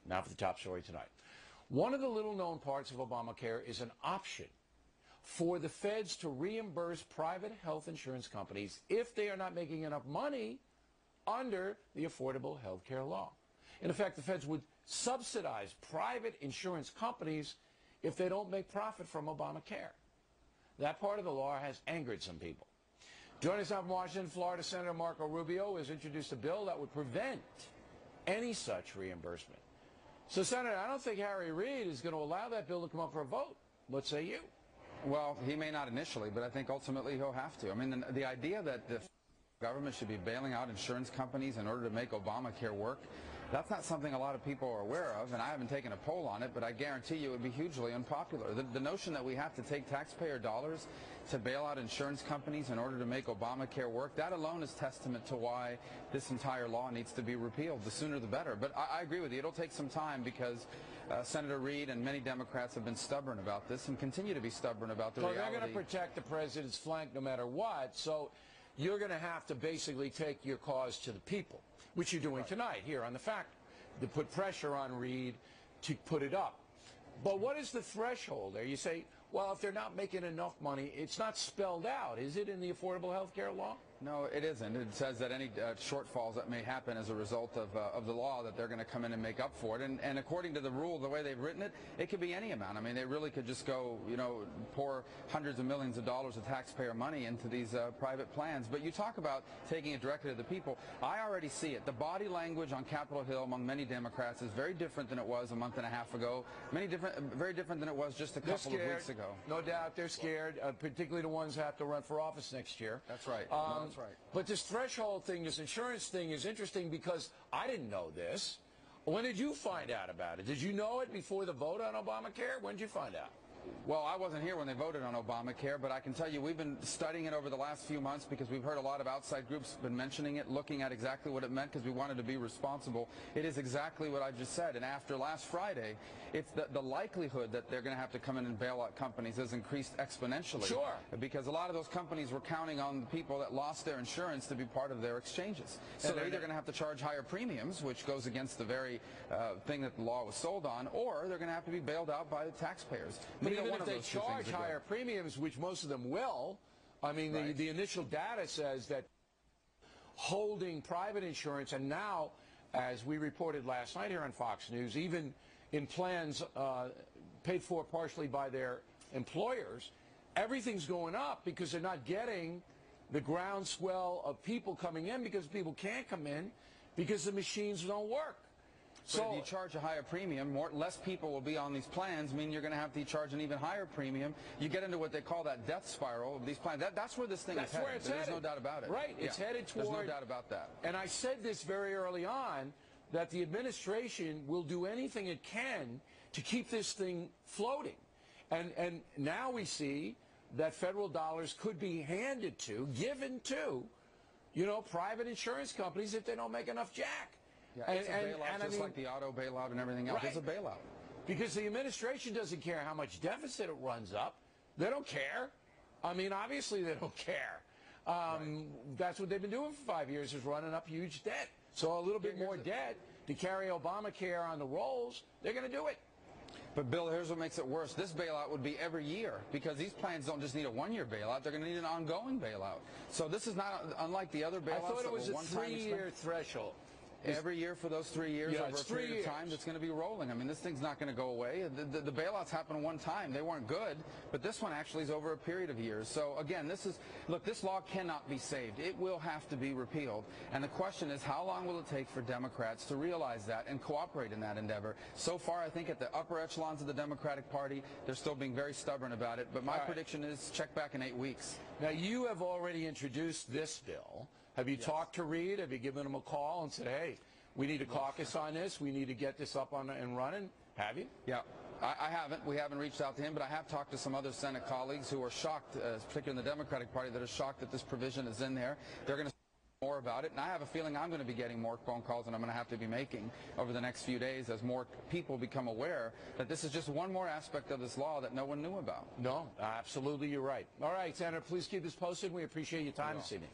Now for the top story tonight. One of the little-known parts of Obamacare is an option for the feds to reimburse private health insurance companies if they are not making enough money under the Affordable Health Care law. In effect, the feds would subsidize private insurance companies if they don't make profit from Obamacare. That part of the law has angered some people. Joining us now from Washington, Florida, Senator Marco Rubio has introduced a bill that would prevent any such reimbursement. So, Senator, I don't think Harry Reid is going to allow that bill to come up for a vote. What say you? Well, he may not initially, but I think ultimately he'll have to. I mean, the idea that the government should be bailing out insurance companies in order to make Obamacare work, that's not something a lot of people are aware of, and I haven't taken a poll on it, but I guarantee you it would be hugely unpopular. The notion that we have to take taxpayer dollars to bail out insurance companies in order to make Obamacare work, that alone is testament to why this entire law needs to be repealed. The sooner the better. But I agree with you. It'll take some time because Senator Reid and many Democrats have been stubborn about this and continue to be stubborn about the reality. Well, they're going to protect the president's flank no matter what, so you're going to have to basically take your cause to the people, which you're doing tonight here on the fact to put pressure on Reid to put it up. But what is the threshold there? You say, well, if they're not making enough money, it's not spelled out. Is it in the Affordable Health Care law? No, it isn't. It says that any shortfalls that may happen as a result of the law, that they're going to come in and make up for it. And according to the rule, the way they've written it, it could be any amount. I mean, they really could just go, pour hundreds of millions of dollars of taxpayer money into these private plans. But you talk about taking it directly to the people. I already see it. The body language on Capitol Hill among many Democrats is very different than it was a month and a half ago. Very different than it was just a couple of weeks ago. No doubt they're scared, particularly the ones who have to run for office next year. That's right. That's right. But this threshold thing, this insurance thing is interesting because I didn't know this. When did you find out about it? Did you know it before the vote on Obamacare? When did you find out? Well, I wasn't here when they voted on Obamacare, but I can tell you we've been studying it over the last few months because we've heard a lot of outside groups been mentioning it, looking at exactly what it meant because we wanted to be responsible. It is exactly what I just said. And after last Friday, it's the likelihood that they're going to have to come in and bail out companies has increased exponentially. Sure. Because a lot of those companies were counting on the people that lost their insurance to be part of their exchanges. So they're either going to have to charge higher premiums, which goes against the very thing that the law was sold on, or they're going to have to be bailed out by the taxpayers. But even if they charge higher premiums, which most of them will, I mean, the initial data says that holding private insurance, and now, as we reported last night here on Fox News, even in plans paid for partially by their employers, everything's going up because they're not getting the groundswell of people coming in because people can't come in because the machines don't work. So if you charge a higher premium, less people will be on these plans, meaning you're going to have to charge an even higher premium. You get into what they call that death spiral of these plans. That's where this thing is headed. There's no doubt about it. Right. It's headed toward... There's no doubt about that. And I said this very early on, that the administration will do anything it can to keep this thing floating. And now we see that federal dollars could be given to, private insurance companies if they don't make enough jack. Yeah, it's a bailout, just like the auto bailout and everything else. It's a bailout. Because the administration doesn't care how much deficit it runs up. They don't care. I mean, obviously they don't care. That's what they've been doing for 5 years, is running up huge debt. So a little bit more debt to carry Obamacare on the rolls, they're going to do it. But, Bill, here's what makes it worse. This bailout would be every year because these plans don't just need a one-year bailout. They're going to need an ongoing bailout. So this is not unlike the other bailouts. I thought it was a 3-year threshold. Every year for those 3 years, over a period of time, that's going to be rolling. I mean, this thing's not going to go away. The bailouts happened one time. They weren't good, but this one actually is over a period of years. So, again, this law cannot be saved. It will have to be repealed. And the question is, how long will it take for Democrats to realize that and cooperate in that endeavor? So far, I think at the upper echelons of the Democratic Party, they're still being very stubborn about it. But my prediction is check back in 8 weeks. Now, you have already introduced this bill. Have you talked to Reid? Have you given him a call and said, hey, we need a caucus on this. We need to get this up and running? Have you? Yeah. I haven't. We haven't reached out to him, but I have talked to some other Senate colleagues who are shocked, particularly in the Democratic Party, that are shocked that this provision is in there. They're going to say more about it, and I have a feeling I'm going to be getting more phone calls than I'm going to have to be making over the next few days as more people become aware that this is just one more aspect of this law that no one knew about. No, absolutely, you're right. All right, Senator, please keep us posted. We appreciate your time this evening.